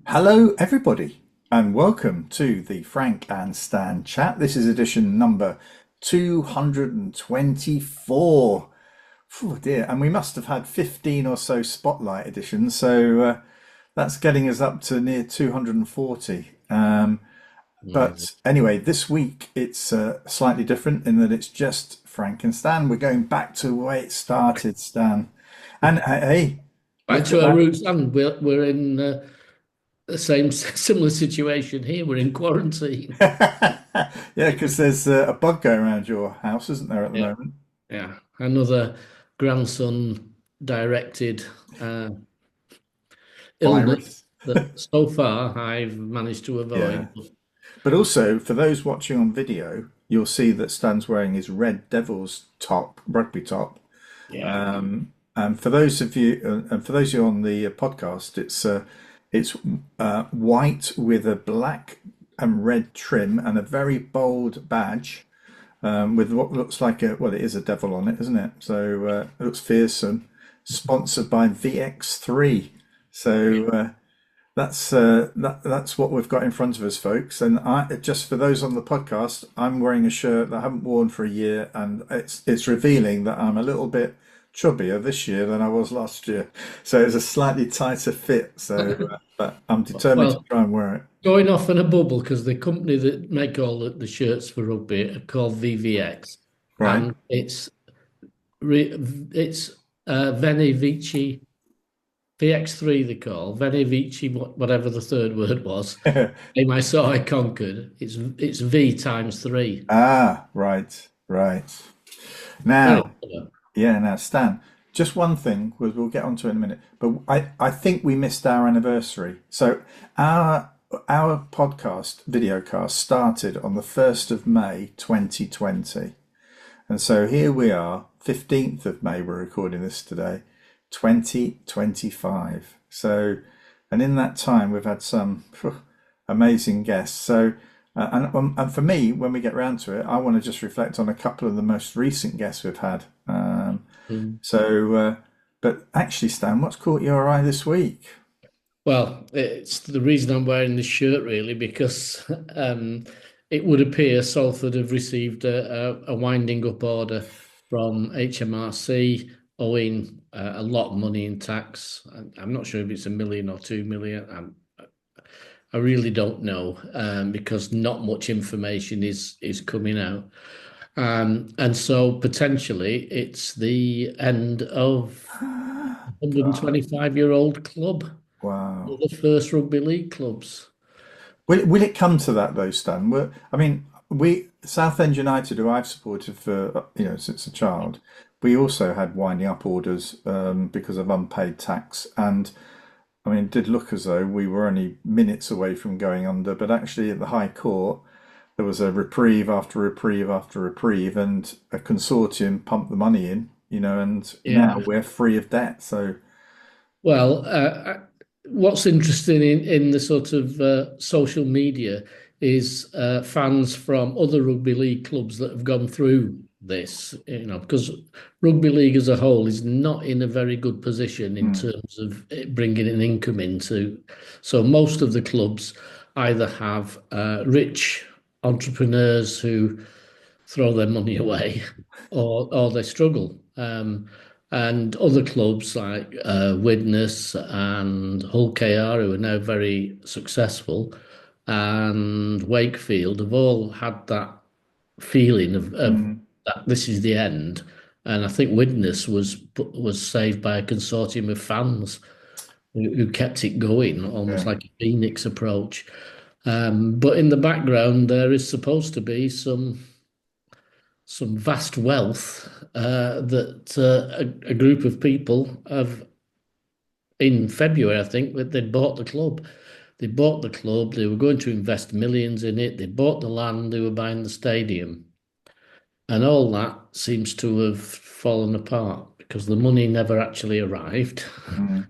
Hello, everybody, and welcome to the Frank and Stan chat. This is edition number 224. Oh dear, and we must have had 15 or so spotlight editions, so that's getting us up to near 240. Amazing. But anyway, this week it's slightly different in that it's just Frank and Stan. We're going back to the way it started, Stan. And hey, Back look at to our that. roots, and we're in the same similar situation here. We're in quarantine. Yeah, because there's a bug going around your house, isn't there, at the Yeah, moment? yeah. Another grandson directed uh, illness Virus. that so far I've managed to Yeah. avoid. But also, for those watching on video, you'll see that Stan's wearing his Red Devils top, rugby top. Yeah. And for those of you, and for those of you on the podcast, it's white with a black and red trim and a very bold badge with what looks like it is a devil on it, isn't it? So it looks fearsome. Sponsored by VX3. Yeah. So that's what we've got in front of us, folks. And just for those on the podcast, I'm wearing a shirt that I haven't worn for a year, and it's revealing that I'm a little bit chubbier this year than I was last year. So it's a slightly tighter fit. So, but I'm determined to Well, try and wear it. going off in a bubble because the company that make all the shirts for rugby are called VVX, Right. and it's Veni Vici VX3 they call Veni Vici, whatever the third word was. Name I saw I conquered. It's V times three. Ah, right, right. Very Now, clever. yeah, now Stan, just one thing we'll get onto in a minute, but I think we missed our anniversary. So our podcast video cast started on the 1st of May 2020. And so here we are, 15th of May, we're recording this today, 2025. So, and in that time, we've had some amazing guests. So, and for me, when we get round to it, I want to just reflect on a couple of the most recent guests we've had. Mm. But actually, Stan, what's caught your eye this week? Well, it's the reason I'm wearing this shirt really because it would appear Salford have received a winding up order from HMRC owing a lot of money in tax. I'm not sure if it's 1 million or 2 million. I really don't know because not much information is coming out. And so potentially it's the end of God, 125-year-old club, wow. the first rugby league clubs. Will it come to that though, Stan? I mean, we Southend United, who I've supported for since a child, we also had winding up orders because of unpaid tax, and I mean, it did look as though we were only minutes away from going under, but actually at the High Court there was a reprieve after reprieve after reprieve, and a consortium pumped the money in, and now Yeah. we're free of debt. So, Well, what's interesting in the sort of social media is fans from other rugby league clubs that have gone through this, because rugby league as a whole is not in a very good position in hmm, terms of it bringing an income into. So most of the clubs either have rich entrepreneurs who throw their money away or they struggle. And other clubs like Widnes and Hull KR, who are now very successsul, and Wakefield have all had that feeling of hmm, that this is the end. And I think Widnes was saved by a consortium of fans who kept it going, almost yeah, like a phoenix approach. But in the background, there is supposed to be some vast wealth that a group of people have in February, I think, that they bought the club. They bought the club, they were going to invest millions in it, they bought the land, they were buying the stadium. And all that seems to have fallen apart because the money never actually arrived. hmm,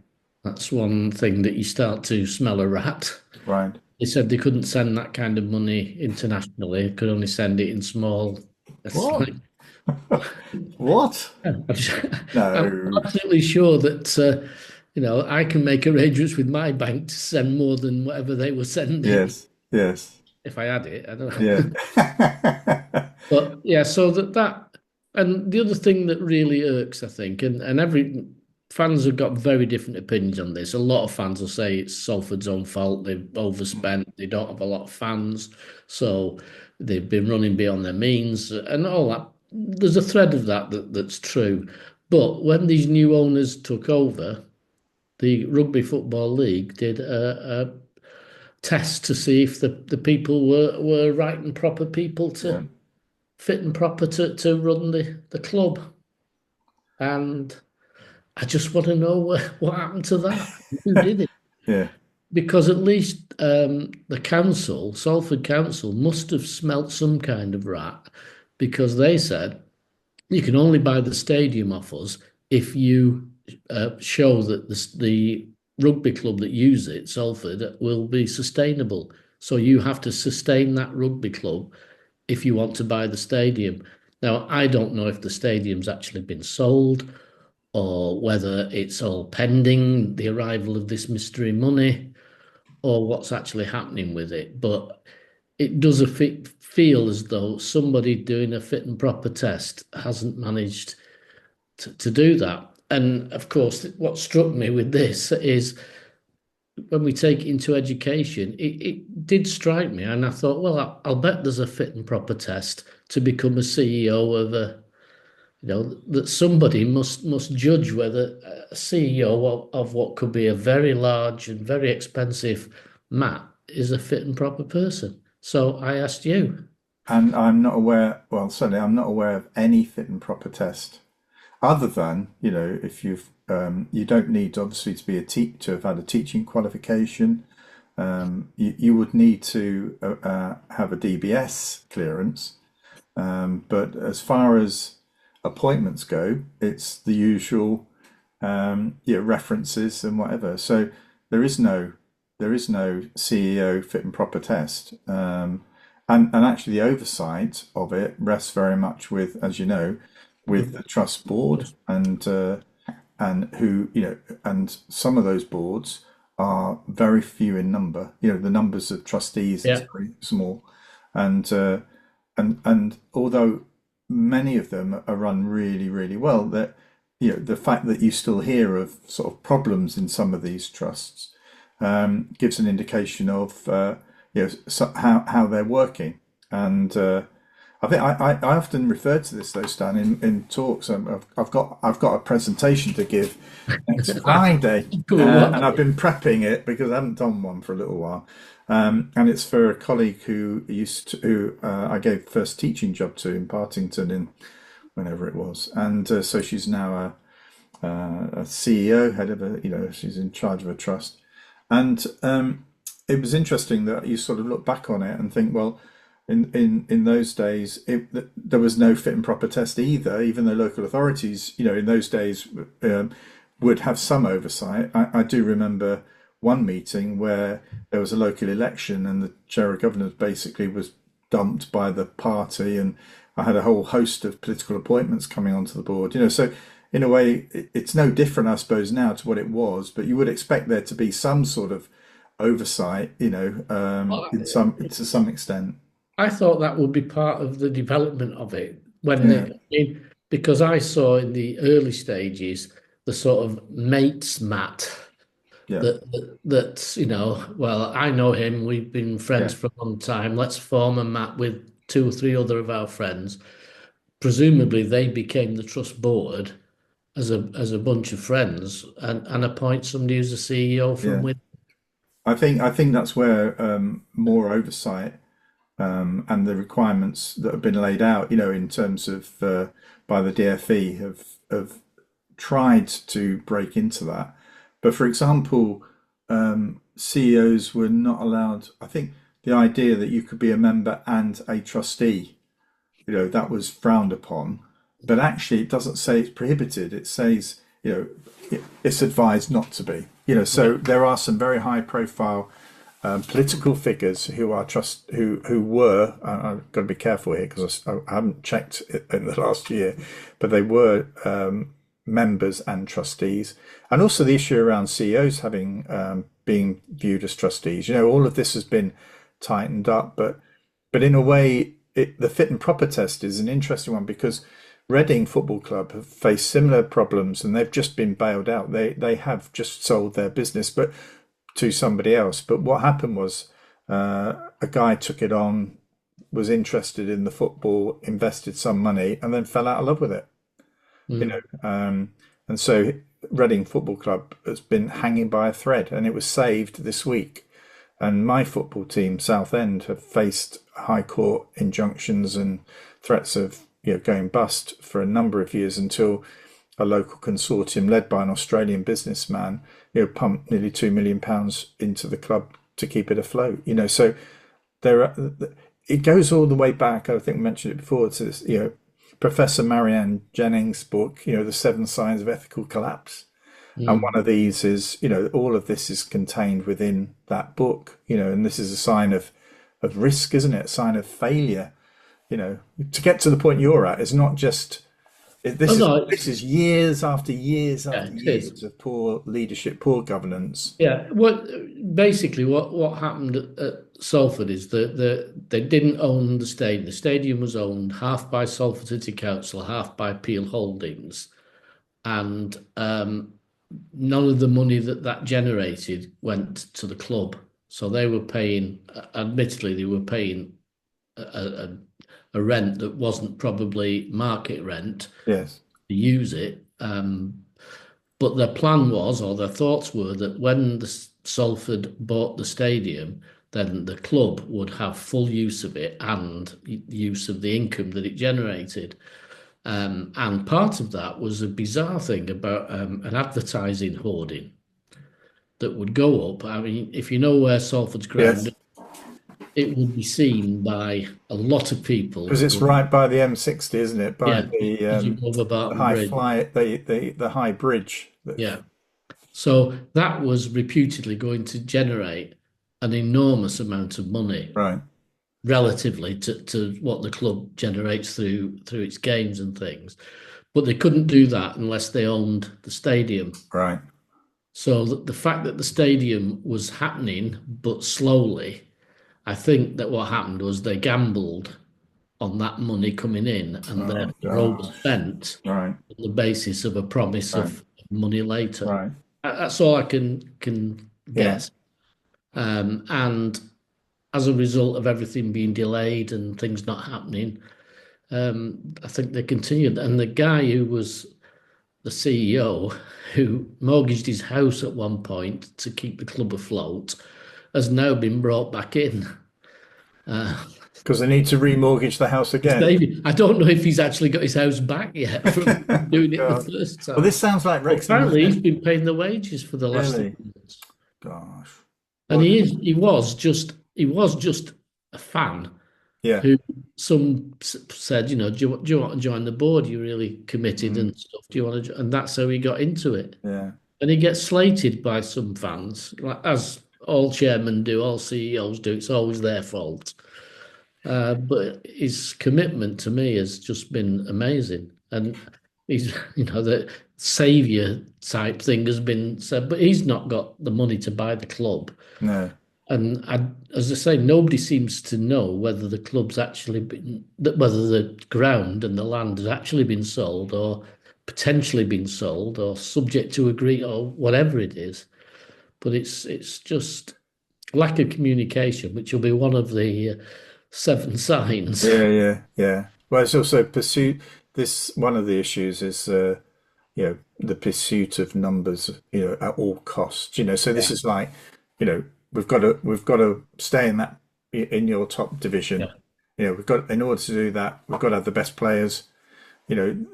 That's one thing that you start to smell a rat. right. They said they couldn't send that kind of money internationally, could only send it in small. It's What? like What? I'm No. absolutely sure that I can make arrangements with my bank to send more than whatever they were sending Yes, yes, if I had it. I don't yeah, know. But yeah, so and the other thing that really irks, I think, and every fans have got very different opinions on this. A lot of fans will say it's Salford's own fault. They've overspent. They don't have a lot of fans, so they've been running beyond their means and all that. There's a thread of that's true. But when these new owners took over, the Rugby Football League did a test to see if the people were right and proper people yeah. to fit and proper to run the club. And I just want to know what happened to that. Who did it? Yeah, Because at least the council, Salford Council, must have smelt some kind of rat because they said you can only buy the stadium off us if you show that the rugby club that use it, Salford, will be sustainable. So you have to sustain that rugby club if you want to buy the stadium. Now, I don't know if the stadium's actually been sold or whether it's all pending the arrival of this mystery money or what's actually happening with it. But it does feel as though somebody doing a fit and proper test hasn't managed to do that. And of course, what struck me with this is when we take it into education, it did strike me. And I thought, well, I'll bet there's a fit and proper test to become a CEO of that somebody must judge whether a CEO of what could be a very large and very expensive mat is a fit and proper person. So I asked you. and I'm not aware. Well, certainly, I'm not aware of any fit and proper test other than if you don't need obviously to be to have had a teaching qualification. You would need to have a DBS clearance, but as far as appointments go, it's the usual references and whatever. So there is no CEO fit and proper test. And actually the oversight of it rests very much with, as you know, with the trust board and who and some of those boards are very few in number. The numbers of trustees is Yeah. very small, and and although many of them are run really really well, that the fact that you still hear of sort of problems in some of these trusts gives an indication of how they're working. And I think I often refer to this though, Stan, in talks. I've got a presentation to give next Friday, Come and watch and I've it. been prepping it because I haven't done one for a little while. And it's for a colleague who I gave the first teaching job to in Partington in whenever it was, and so she's now a CEO, head of she's in charge of a trust, and it was interesting that you sort of look back on it and think, well, in those days, there was no fit and proper test either, even though local authorities, in those days, would have some oversight. I do remember one meeting where there was a local election and the chair of governors basically was dumped by the party, and I had a whole host of political appointments coming onto the board. So in a way, it's no different, I suppose, now to what it was. But you would expect there to be some sort of oversight, in some to some extent. I thought that would be part of the development of it Yeah, because I saw in the early stages the sort of mates mat yeah, that well, I know him, we've been friends yeah, for a long time. Let's form a mat with two or three other of our friends. Presumably they became the trust board as a bunch of friends and appoint somebody who's a CEO from yeah. within. I think that's where more oversight and the requirements that have been laid out, in terms of by the DfE have tried to break into that. But for example, CEOs were not allowed. I think the idea that you could be a member and a trustee, that was frowned upon. But actually, it doesn't say it's prohibited. It says, it's advised not to be. Yeah. So there are some very high profile political figures who are who were. I've got to be careful here because I haven't checked it in the last year, but they were members and trustees, and also the issue around CEOs having being viewed as trustees. All of this has been tightened up, but in a way, the fit and proper test is an interesting one because Reading Football Club have faced similar problems and they've just been bailed out. They have just sold their business, but to somebody else. But what happened was a guy took it on, was interested in the football, invested some money, and then fell out of love with it. You Mm. know, and so Reading Football Club has been hanging by a thread, and it was saved this week. And my football team, Southend, have faced high court injunctions and threats of going bust for a number of years until a local consortium led by an Australian businessman pumped nearly £2 million into the club to keep it afloat. So there are, it goes all the way back. I think we mentioned it before to this, Professor Marianne Jennings' book, The Seven Signs of Ethical Collapse. And one Mm. of these is, all of this is contained within that book, and this is a sign of risk, isn't it? A sign of failure, to get to the point you're at is not just Oh this is no, this is years after years yeah, after it is. years of poor leadership, poor governance. Yeah, what happened at Salford is that they didn't own the stadium. The stadium was owned half by Salford City Council, half by Peel Holdings, and none of the money that generated went to the club. So they were paying, admittedly, they were paying a, a rent that wasn't probably market rent Yes, to use it. But their plan was, or their thoughts were, that when the Salford bought the stadium, then the club would have full use of it and use of the income that it generated. And part of that was a bizarre thing about an advertising hoarding that would go up. I mean, if you know where Salford's ground, yes, it would be seen by a lot of people because it's going, right by the M60, isn't it? By yeah, as you go over the Barton high Bridge. fly, the high bridge. Yeah. So that was reputedly going to generate an enormous amount of money Right, relatively to what the club generates through its games and things. But they couldn't do that unless they owned the stadium. right. So the fact that the stadium was happening, but slowly, I think that what happened was they gambled on that money coming in and Oh therefore gosh. overspent Right, on the basis of a promise right, of money later. right. That's all I can Yeah, guess. And as a result of everything being delayed and things not happening, I think they continued. And the guy who was the CEO, who mortgaged his house at one point to keep the club afloat, has now been brought back in. Uh, because they need to remortgage the house again. I don't know if he's actually got his house back yet from doing it the God. first Well, time. this sounds like But Wrexham, doesn't apparently, he's it? been paying the wages for the last three Really? months. Gosh. And Well, he was just a fan yeah. who said, do you want to join the board? You're really committed Mm, and stuff. Do you want to? And that's how he got into it. yeah. And he gets slated by some fans, like as all chairmen do, all CEOs do. It's always their fault. But his commitment to me has just been amazing. And he's, the savior type thing has been said, but he's not got the money to buy the club. No. And as I say, nobody seems to know whether the club's actually been, whether the ground and the land has actually been sold or potentially been sold or subject to agree or whatever it is. But it's just lack of communication, which will be one of the seven signs. Yeah, yeah, yeah. Well, it's also pursuit. This one of the issues is, the pursuit of numbers, at all costs. So this Yeah, is like, we've got to stay in that in your top yeah, division. We've got in order to do that, we've got to have the best players.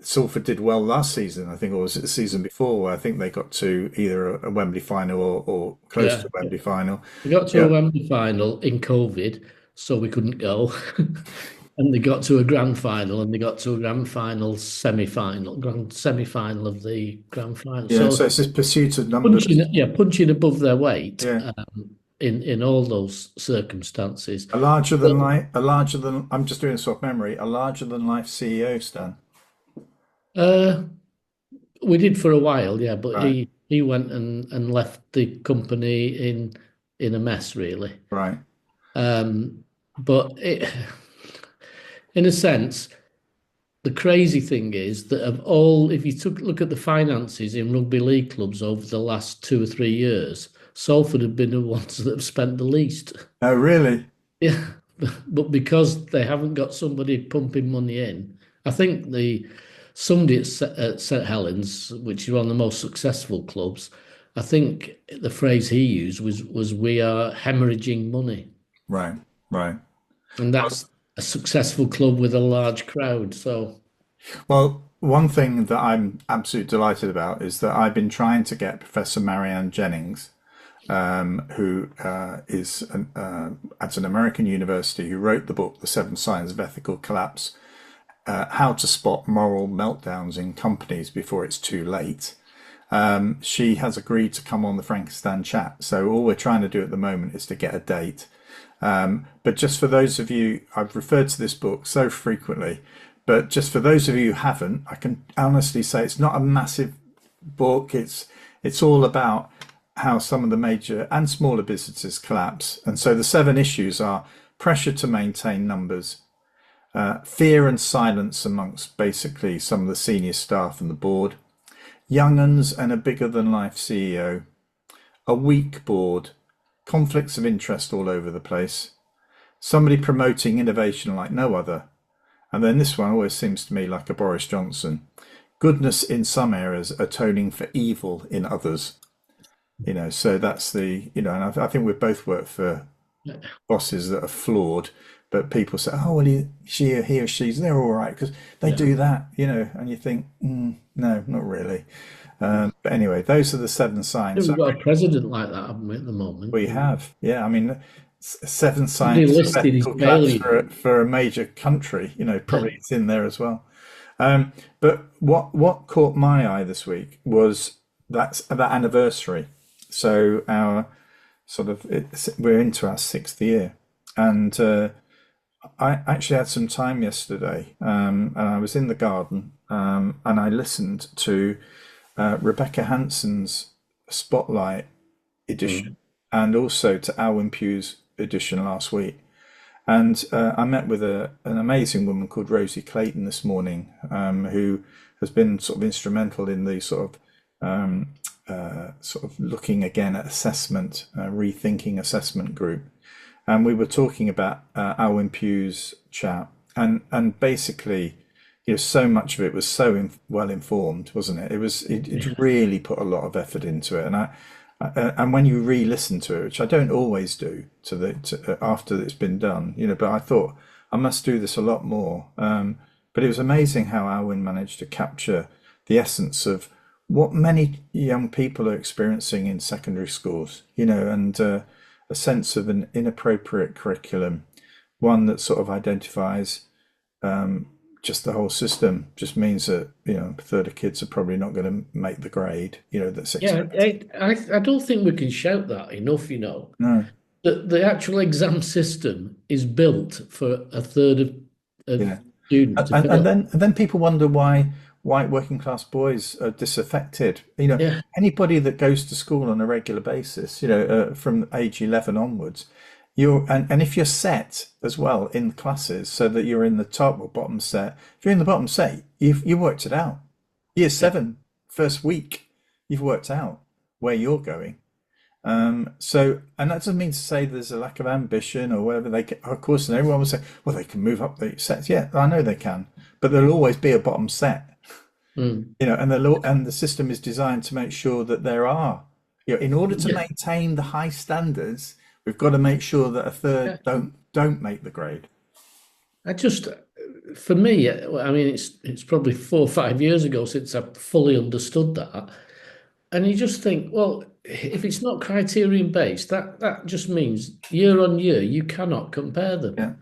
Salford did well last season. I think, or was it the season before? Where I think they got to either a Wembley final or close yeah. to Wembley final. We got to a Yeah, Wembley final in COVID, so we couldn't go. And they got to a grand final, and they got to a grand final semi-final, grand semi-final of the grand final. yeah. So So it's this pursuit of numbers. punching above their weight Yeah. in all those circumstances. But A larger than, I'm just doing this off memory, a larger than life CEO, Stan. uh, we did for a while, yeah, but Right, he went and left the company in a mess, really. right. Um, but in a sense, the crazy thing is that of all, if you took look at the finances in rugby league clubs over the last 2 or 3 years, Salford have been the ones that have spent the least. Oh, really? Yeah, but because they haven't got somebody pumping money in, I think the somebody at St Helens, which is one of the most successful clubs, I think the phrase he used was "we are hemorrhaging money," Right, right. and that's a successful club with a large crowd. So Well, one thing that I'm absolutely delighted about is that I've been trying to get Professor Marianne Jennings, who is at an American university, who wrote the book, The Seven Signs of Ethical Collapse, How to Spot Moral Meltdowns in Companies Before It's Too Late. She has agreed to come on the Frankistan chat. So all we're trying to do at the moment is to get a date. But just for those of you, I've referred to this book so frequently, but just for those of you who haven't, I can honestly say it's not a massive book. It's all about how some of the major and smaller businesses collapse. And so the seven issues are pressure to maintain numbers, fear and silence amongst basically some of the senior staff and the board, young uns and a bigger than life CEO, a weak board, conflicts of interest all over the place, somebody promoting innovation like no other. And then this one always seems to me like a Boris Johnson. Goodness in some areas, atoning for evil in others. So that's and I think we've both worked for bosses that are flawed, but people say, oh, well, he or she's, they're all right because they yeah, do that, and you think, no, not really. But anyway, those are the seven signs. we've got a president like that, haven't we, at the moment? We have, yeah. I mean, seven Somebody signs of listed his ethical collapse failure. for a major country. Yeah. Probably it's in there as well. But what caught my eye this week was that anniversary. So our we're into our sixth year, and I actually had some time yesterday, and I was in the garden, and I listened to Rebecca Hanson's Spotlight edition Mm. and also to Aelwyn Pugh's edition last week. And I met with an amazing woman called Rosie Clayton this morning, who has been sort of instrumental in the sort of looking again at assessment, rethinking assessment group. And we were talking about Aelwyn Pugh's chat, and basically, so much of it was so well informed, wasn't it? It Yeah. really put a lot of effort into it, and and when you re-listen to it, which I don't always do after it's been done, but I thought I must do this a lot more. But it was amazing how Aelwyn managed to capture the essence of what many young people are experiencing in secondary schools, and a sense of an inappropriate curriculum, one that sort of identifies just the whole system just means that a third of kids are probably not going to make the grade that's Yeah, expected. I don't think we can shout that enough, No, The actual exam system is built for a third of yeah, students to and fail. then people wonder why white working class boys are disaffected. Yeah, Anybody that goes to school on a regular basis, from age 11 onwards, and if you're set as well in classes so that you're in the top or bottom set, if you're in the bottom set, you've worked it out. Year yeah, seven, first week, you've worked out where you're going. And that doesn't mean to say there's a lack of ambition or whatever. Of course, and everyone will say, well, they can move up the sets. Yeah, I know they can, but there'll always be a bottom set, mm, and the system is designed to make sure that there are, in order to yeah. maintain the high standards, we've got to make sure that a third Yeah. don't make the grade. I just, for me, I mean, it's probably 4 or 5 years ago since I fully understood that, and you just think, well, if it's not criterion based, that just means year on year you cannot compare them. Yeah.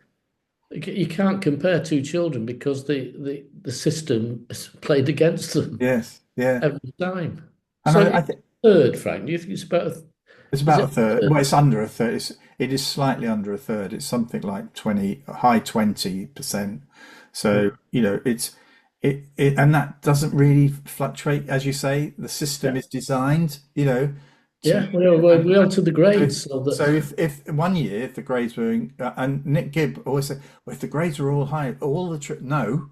You can't compare two children because the system has played against them Yes. Yeah. every time. And So I it's think a third, Frank. Do you think it's about it's is about a it a third. third? Well, it's under a third. It is slightly under a third. It's something like 20, high 20%. So, it's And that doesn't really fluctuate, as you say. The system Yeah, is designed, to yeah. We alter the so if, grades so so that if one year if the grades were and Nick Gibb always said, well, if the grades were all high, all the no,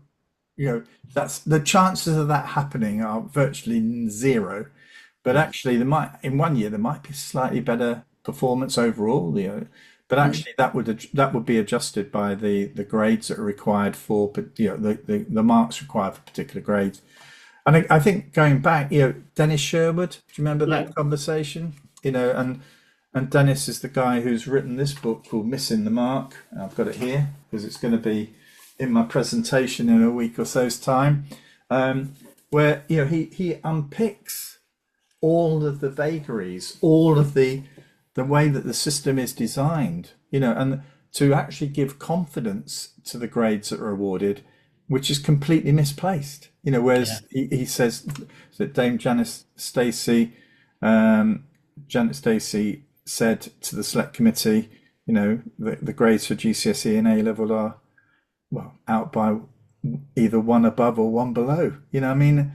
that's the chances of that happening are virtually zero. But yeah. actually, there might in one year there might be slightly better performance overall, but Mm. actually that would be adjusted by the grades that are required for, the marks required for particular grades. And I think going back, Dennis Sherwood, do you remember Yeah. that conversation? And Dennis is the guy who's written this book called Missing the Mark. I've got it here because it's going to be in my presentation in a week or so's time, where he unpicks all of the vagaries, all of the way that the system is designed, and to actually give confidence to the grades that are awarded, which is completely misplaced. Yeah. Whereas he says that Dame Janet Stacey said to the select committee, the grades for GCSE and A level are well out by either one above or one below. I mean,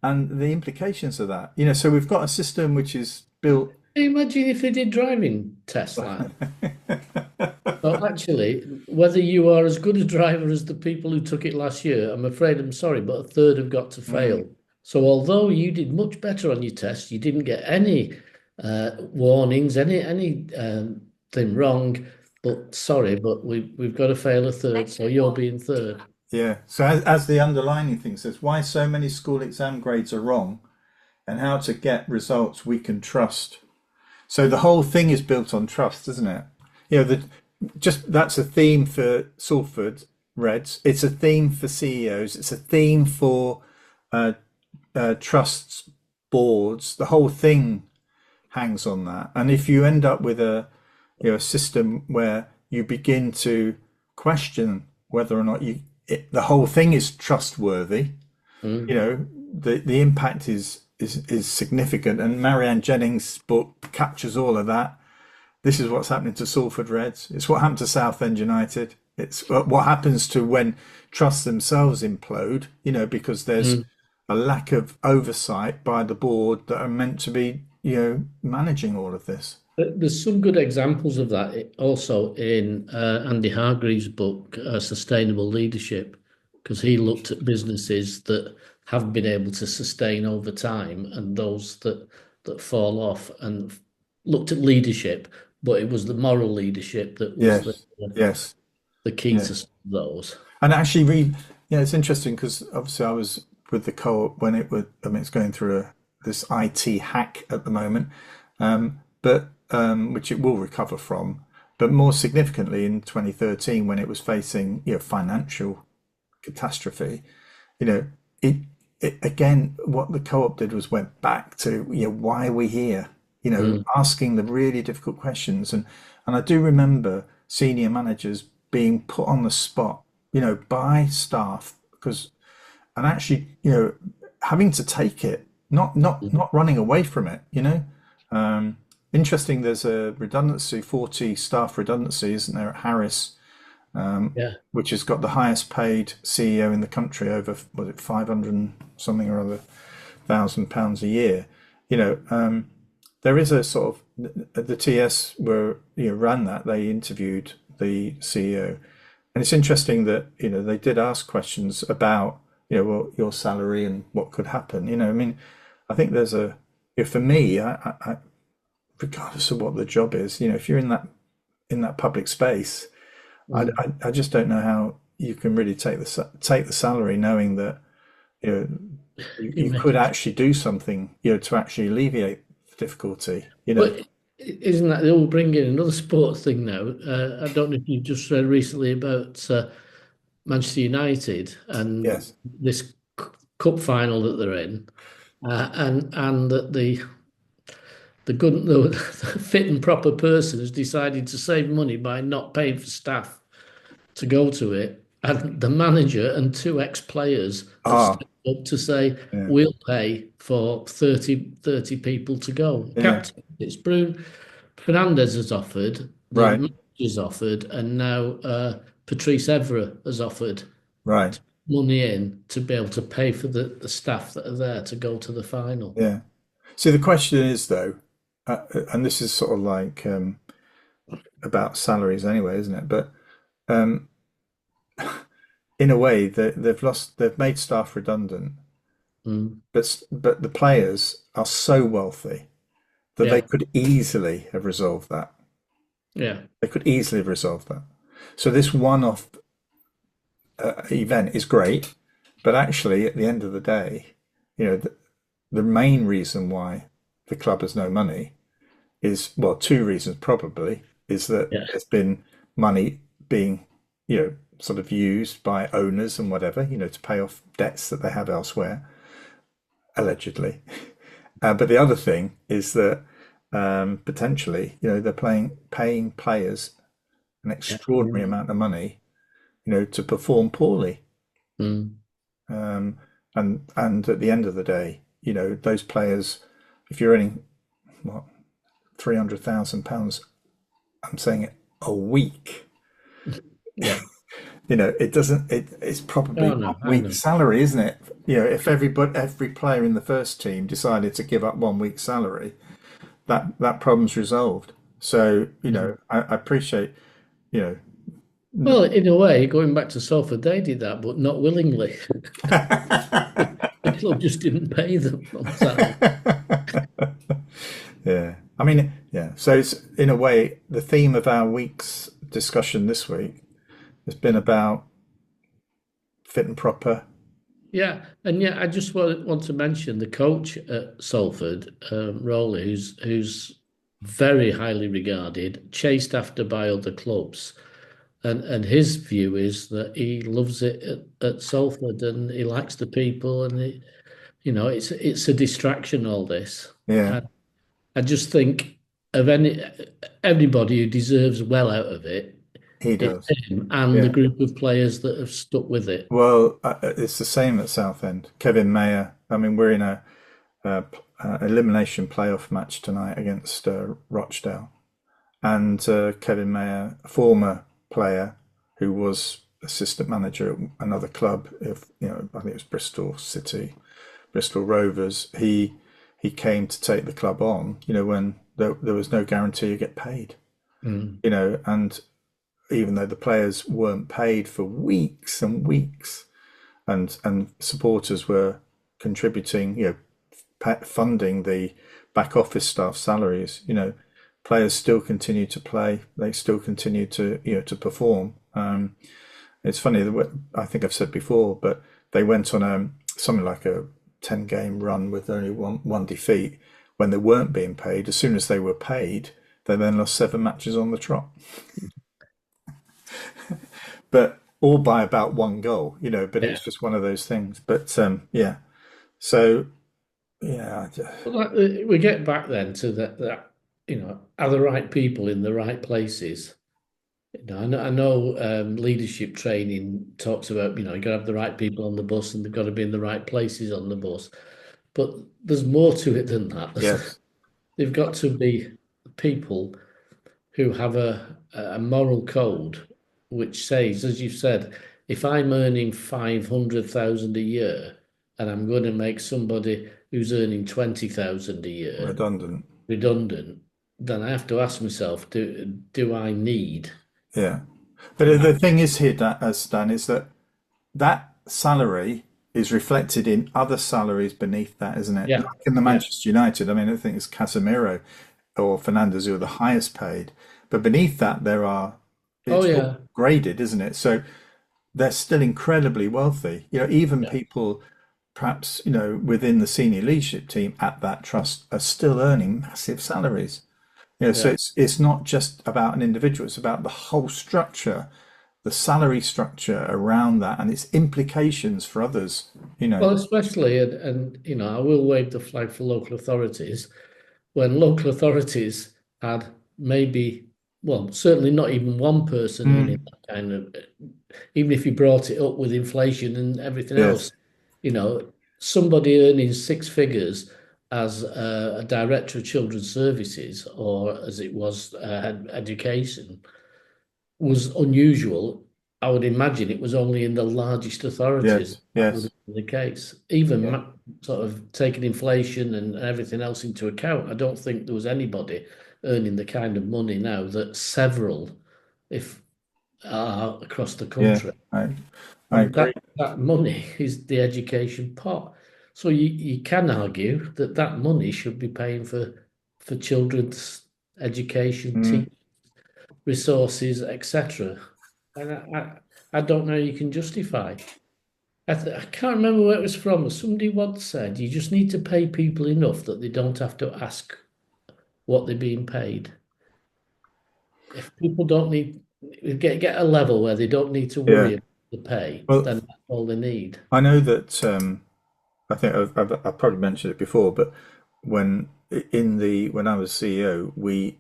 and the implications of that. So we've got a system which is built. Can you imagine if they did driving tests like that? Well, actually, whether you are as good a driver as the people who took it last year, I'm afraid I'm sorry, but a third have got to Mm, fail. So although you did much better on your test, you didn't get any warnings, any thing wrong. But sorry, but we've got to fail a third, so you're being third. yeah. So as the underlining thing says, why so many school exam grades are wrong, and how to get results we can trust. So the whole thing is built on trust, isn't it? The just that's a theme for Salford Reds. It's a theme for CEOs. It's a theme for uh, trusts, boards. The whole thing hangs on that. And if you end up with a system where you begin to question whether or not the whole thing is trustworthy, Mm. the impact is significant. And Marianne Jennings' book captures all of that. This is what's happening to Salford Reds. It's what happened to Southend United. It's what happens to when trusts themselves implode, because there's Mm. a lack of oversight by the board that are meant to be, managing all of this. There's some good examples of that also in Andy Hargreaves' book, Sustainable Leadership, because he looked at businesses that have been able to sustain over time and those that fall off, and looked at leadership, but it was the moral leadership that was Yes, yes, the key yeah. to some of those. And actually, it's interesting because obviously I was with the co-op when it was. I mean, it's going through this IT hack at the moment, but which it will recover from. But more significantly, in 2013, when it was facing financial catastrophe, you know, it, it again, what the co-op did was went back to why are we here? Mm. Asking the really difficult questions, and I do remember senior managers being put on the spot, by staff because and actually, having to take it, not running away from it. Interesting. There's a redundancy, 40 staff redundancy, isn't there, at Harris, Yeah, which has got the highest paid CEO in the country, over was it 500 and something or other £1,000 a year. There is a sort of the TS were ran that they interviewed the CEO, and it's interesting that they did ask questions about well, your salary and what could happen. I mean, I think there's for me, regardless of what the job is, if you're in that public space, mm. I just don't know how you can really take the salary knowing that you know You you make could it. actually do something to actually alleviate the difficulty. But isn't that they'll bring in another sports thing now? I don't know if you've just read recently about Manchester United and Yes. this cup final that they're in, and that the fit and proper person has decided to save money by not paying for staff to go to it, and the manager and two ex-players have Ah. stepped up to say Yeah. we'll pay for thirty people to go. Yeah. Captain, it's Bruno Fernandez has offered, the Right. manager's offered, and now Patrice Evra has offered Right. money in to be able to pay for the staff that are there to go to the final. Yeah. See, the question is though, and this is sort of like about salaries anyway, isn't it? But um, in a way, they've made staff redundant, Mm. but the players are so wealthy that they Yeah, could easily have resolved that. yeah, They could easily have resolved that. So this one-off event is great, but actually, at the end of the day, the main reason why the club has no money is, well, two reasons probably, is that yeah, there's been money being, sort of used by owners and whatever, to pay off debts that they have elsewhere, allegedly. But the other thing is that potentially, they're paying players an yeah. extraordinary amount of money, to perform poorly. Mm. And at the end of the day, those players, if you're earning what £300,000, I'm saying it a week. Yeah. It doesn't. It's probably Oh one no, I week's know. salary, isn't it? If every player in the first team decided to give up 1 week's salary, that problem's resolved. So Mm. I appreciate you Well, in a way, going back to Salford, they did that, but not willingly. know. The club just didn't pay them on time. Yeah. I mean, yeah. So it's in a way the theme of our week's discussion this week has been about fit and proper. Yeah, and yeah, I just want to mention the coach at Salford, Rowley, who's very highly regarded, chased after by other clubs, and his view is that he loves it at Salford and he likes the people, and it's a distraction, all this. Yeah, I, I just think of anybody who deserves well out of it, he it's does. him and the Yeah. group of players that have stuck with it. Well, it's the same at Southend. Kevin Mayer. I mean, we're in a elimination playoff match tonight against Rochdale, and Kevin Mayer, a former player who was assistant manager at another club, if I think it was Bristol City, Bristol Rovers. He came to take the club on. When there was no guarantee you get paid. Mm. And even though the players weren't paid for weeks and weeks, and supporters were contributing, funding the back office staff salaries, players still continue to play. They still continue to to perform. It's funny that I think I've said before, but they went on something like a 10-game run with only one defeat when they weren't being paid. As soon as they were paid, they then lost 7 matches on the trot, but all by about one goal, But it Yeah. was just one of those things. But yeah, so yeah, Well, we get back then to that are the right people in the right places? I know leadership training talks about, you got to have the right people on the bus and they've got to be in the right places on the bus. But there's more to it than that. yes, They've got to be people who have a moral code which says, as you've said, if I'm earning 500,000 a year and I'm going to make somebody who's earning 20,000 a year redundant. redundant, then I have to ask myself, do I need Yeah, but the that? thing is here, Stan, is that salary is reflected in other salaries beneath that, isn't it? Yeah, Like in the yeah. Manchester United, I mean, I think it's Casemiro or Fernandez who are the highest paid, but beneath that there are, Oh, it's all yeah. graded, isn't it? So they're still incredibly wealthy. Even Yeah. people perhaps, within the senior leadership team at that trust are still earning massive salaries. So Yeah. it's not just about an individual, it's about the whole structure, the salary structure around that and its implications for others, Well, especially, and I will wave the flag for local authorities when local authorities had maybe, well, certainly not even one person earning Mm. that kind of, even if you brought it up with inflation and everything Yes, else, somebody earning six figures as a director of children's services or as it was education was unusual. I would imagine it was only in the largest authorities Yes, that would yes, have been the case. Even yeah, sort of taking inflation and everything else into account, I don't think there was anybody earning the kind of money now that several, if are across the yeah. country. I And agree. that money is the education pot. So you can argue that that money should be paying for children's education, Mm, resources, etc. And I don't know you can justify. I can't remember where it was from. Somebody once said you just need to pay people enough that they don't have to ask what they're being paid. If people don't need get a level where they don't need to yeah. worry about the pay, Well, then that's all they need. I know that I think I've probably mentioned it before, but when I was CEO,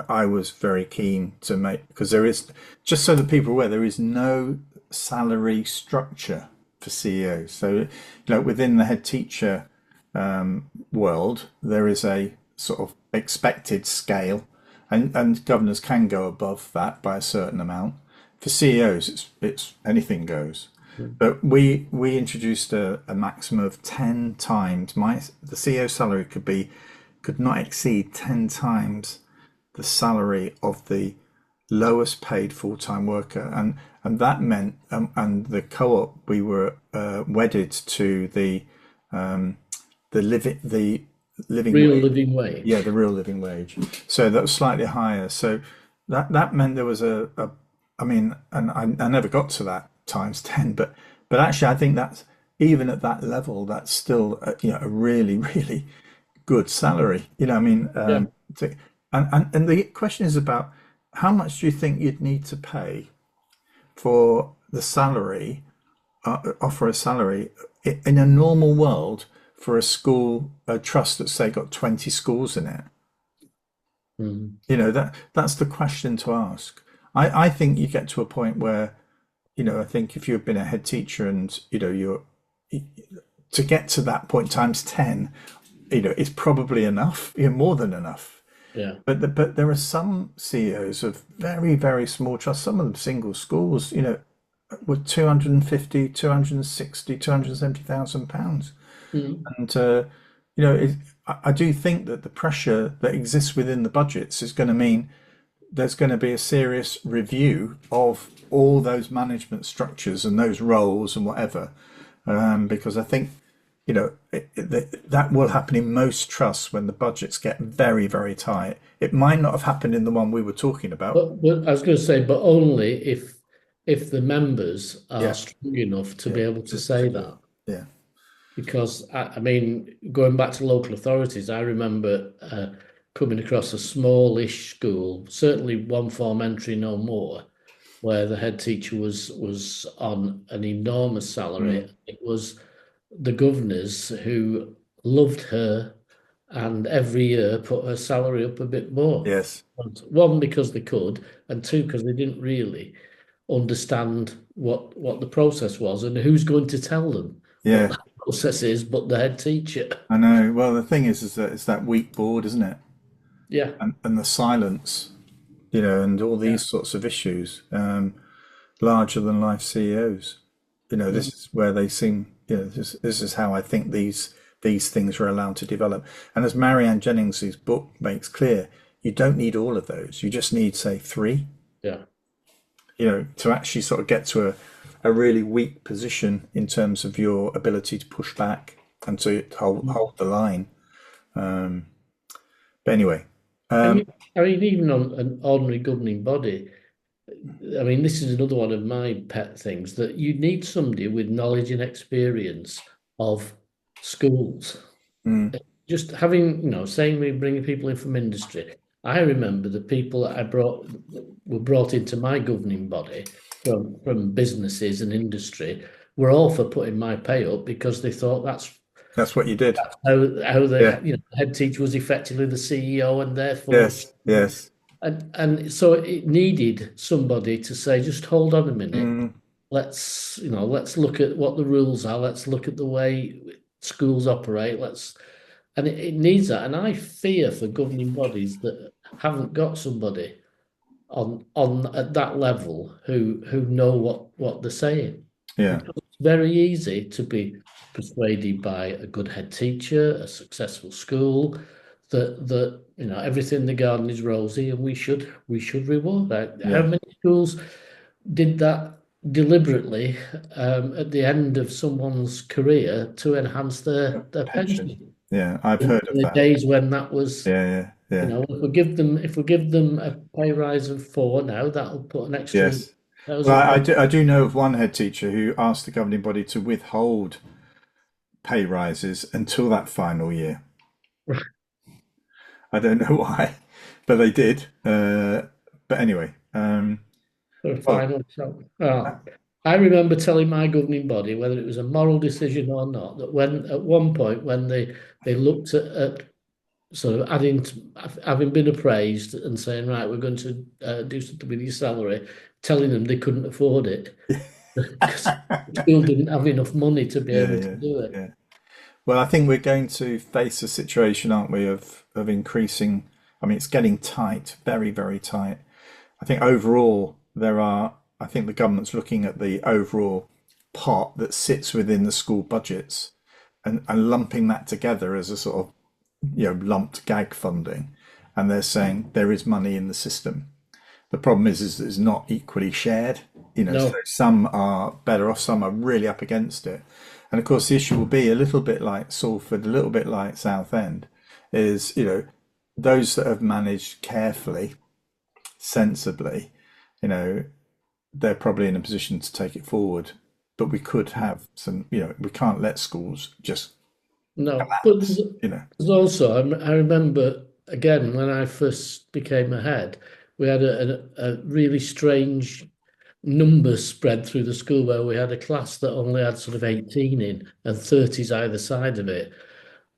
I was very keen to make, because there is, just so that people are aware, there is no salary structure for CEOs. So, within the head teacher world, there is a sort of expected scale, and governors can go above that by a certain amount. For CEOs, it's anything goes. But we introduced a maximum of 10 times. The CEO salary could not exceed 10 times the salary of the lowest paid full-time worker, and that meant, and the co-op, we were wedded to the living Real wage. living Yeah, wage. the real living wage. So that was slightly higher. So that meant there was I mean, and I never got to that times 10, but actually I think that's, even at that level, that's still a really really good salary. I mean, Yeah. and the question is about how much do you think you'd need to pay for the salary, offer a salary in a normal world for a school, a trust that's, say, got 20 schools in it. Mm. That's the question to ask. I think you get to a point where, I think if you've been a head teacher and you're, to get to that point times 10, it's probably enough, more than enough. Yeah. But there are some CEOs of very, very small trusts, some of them single schools, with 250, 260, £270,000. Mm. And, I do think that the pressure that exists within the budgets is going to mean there's going to be a serious review of all those management structures and those roles and whatever. Because I think, that will happen in most trusts when the budgets get very, very tight. It might not have happened in the one we were talking about. But I was going to say, but only if the members are Yeah, strong enough to yeah, be able to to say do it. that. Yeah, Because I mean, going back to local authorities, I remember coming across a smallish school, certainly one form entry, no more, where the head teacher was on an enormous salary. mm, It was the governors who loved her and every year put her salary up a bit more. yes, And one, because they could, and two, because they didn't really understand what the process was and who's going to tell them what yeah. that process is but the head teacher. I know. Well, the thing is that it's that weak board, isn't it? Yeah. And the silence, and all Yeah. these sorts of issues. Larger than life CEOs. This Mhm. is where they seem. This is how I think these things are allowed to develop. And as Marianne Jennings's book makes clear, you don't need all of those. You just need, say, three. Yeah. To actually sort of get to a really weak position in terms of your ability to push back and to hold the line. But anyway, And I mean, even on an ordinary governing body, I mean, this is another one of my pet things that you need somebody with knowledge and experience of schools. mm, Just having, saying we bringing people in from industry. I remember the people that I brought were brought into my governing body from businesses and industry were all for putting my pay up because they thought that's that's what you did. how Yeah. the head teacher was effectively the CEO and therefore Yes. Yes. and so it needed somebody to say, just hold on a minute. Mm, Let's look at what the rules are. Let's look at the way schools operate. And it needs that. And I fear for governing bodies that haven't got somebody. on at that level who know what they're saying. Yeah, Because it's very easy to be persuaded by a good head teacher, a successful school, that everything in the garden is rosy, and we should reward that. How yeah. many schools did that deliberately at the end of someone's career to enhance their Pension. pension? Yeah, I've In heard of the that. days when that was, Yeah, yeah, yeah. if we give them a pay rise of four now, that'll put an extra Yes. Well, thousand pounds. I do know of one head teacher who asked the governing body to withhold pay rises until that final year. I don't know why, but they did. But anyway, For a well, final shot. Oh, I remember telling my governing body, whether it was a moral decision or not, that when at one point when they looked at sort of having been appraised and saying, right, we're going to do something with your salary, telling them they couldn't afford it because the school didn't have enough money to be yeah, able to yeah, do it. yeah. Well, I think we're going to face a situation, aren't we, of increasing. I mean, it's getting tight, very, very tight. I think overall there are. I think the government's looking at the overall pot that sits within the school budgets and lumping that together as a sort of lumped gag funding, and they're saying there is money in the system. The problem is it's not equally shared. So No, some are better off, some are really up against it. And of course, the issue will be a little bit like Salford, a little bit like Southend, is those that have managed carefully, sensibly, you know, they're probably in a position to take it forward. But we could have some, we can't let schools just no. But collapse. there's also, I remember again when I first became a head, we had a really strange numbers spread through the school where we had a class that only had sort of 18 in and 30s either side of it.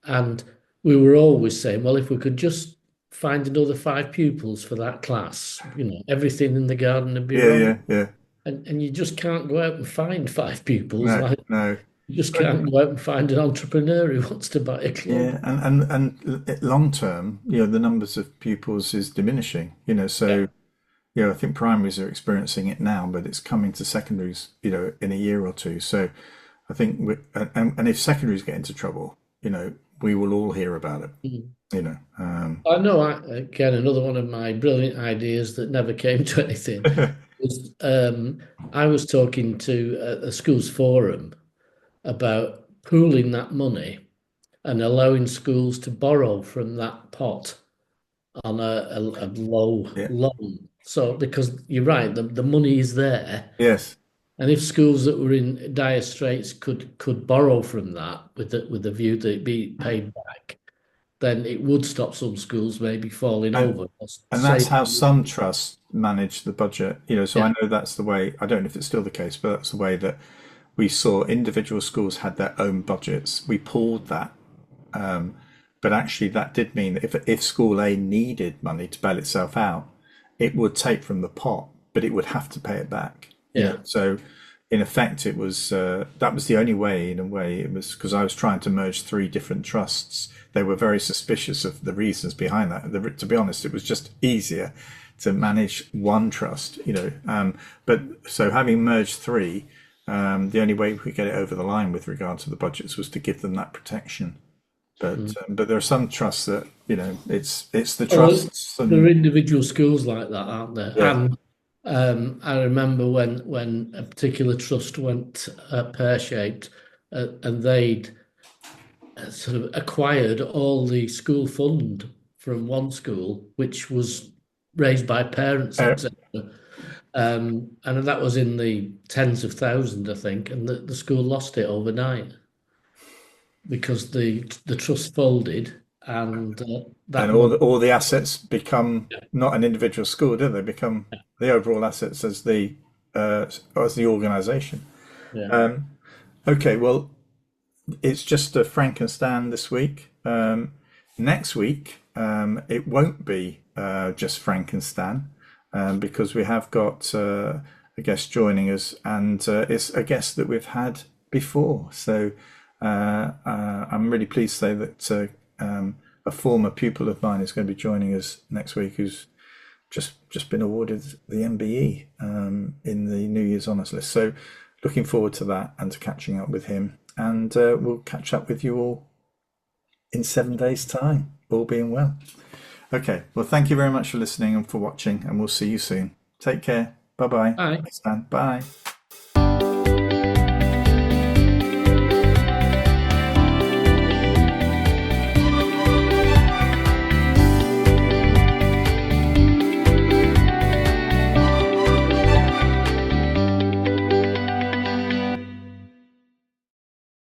And we were always saying, well, if we could just find another five pupils for that class, everything in the garden would be Yeah, rose. yeah, yeah. And you just can't go out and find five pupils. No, Like no. you just But can't go out and find an entrepreneur who wants to buy a club. yeah, and long term, the numbers of pupils is diminishing. Yeah. So I think primaries are experiencing it now, but it's coming to secondaries, in a year or two. So I think, and if secondaries get into trouble, we will all hear about it. Mm. You know, I know, again, another one of my brilliant ideas that never came to anything was I was talking to a school's forum about pooling that money and allowing schools to borrow from that pot on a low yeah, loan. So, because you're right, the money is there. yes, And if schools that were in dire straits could borrow from that with the view that it be paid back, then it would stop some schools maybe falling and over. and that's Say, how some trusts manage the budget. So I yeah, know that's the way. I don't know if it's still the case, but that's the way that we saw individual schools had their own budgets. We pulled that. But actually, that did mean that if school A needed money to bail itself out, it would take from the pot, but it would have to pay it back. yeah, So in effect, it was that was the only way. In a way, it was because I was trying to merge three different trusts. They were very suspicious of the reasons behind that. To be honest, it was just easier to manage one trust. But so having merged three, the only way we could get it over the line with regard to the budgets was to give them that protection. But mm. but there are some trusts that it's the Well, trusts there are and individual schools like that, aren't there? yeah, And I remember when a particular trust went pear-shaped, and they'd sort of acquired all the school fund from one school, which was raised by parents, uh, etc. And that was in the tens of thousands, I think, and the school lost it overnight because the trust folded, and and that money. all the assets become not an individual school, do they? Become the overall assets as the organisation. Yeah. Okay, well, it's just a Frankenstein this week. Next week, it won't be just Frankenstein because we have got a guest joining us, and it's a guest that we've had before. So I'm really pleased to say that a former pupil of mine is going to be joining us next week, who's just been awarded the MBE in the New Year's Honours List. So looking forward to that and to catching up with him. And we'll catch up with you all in 7 days' time, all being well. Okay, well, thank you very much for listening and for watching, and we'll see you soon. Take care. Bye bye. Bye. Thanks, Dan. Bye.